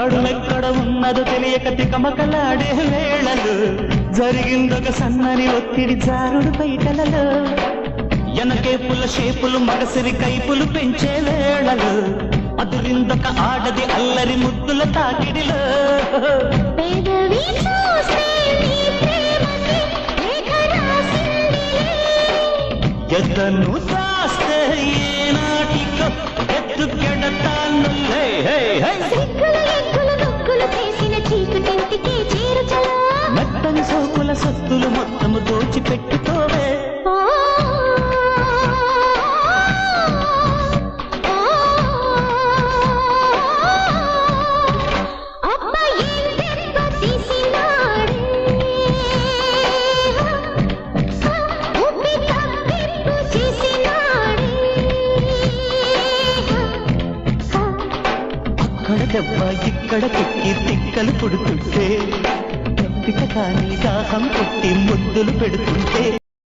నడుమెక్కడ ఉన్నదో తెలియక తికమకలాడే వేళలు జరిగిందొక సన్నని ఒత్తిడి జారుడు బయటలలో ఎనకేపుల షేపులు మగసిరి కైపులు పెంచే వేళలు అదిరిందొక ఆడది అల్లరి ముద్దుల తాకిడిలో ఎద్దను తాస్తే ఏనాటికో ఎత్తు కెడతానులే మెత్తని సోకుల సత్తులు మొత్తము దోచిపెట్టుకోవే దెబ్బ ఇక్కడ కెక్కి తిక్కలు పుడుతుంటే తప్పిక కానీ దాహం పుట్టి ముద్దులు పెడుతుంటే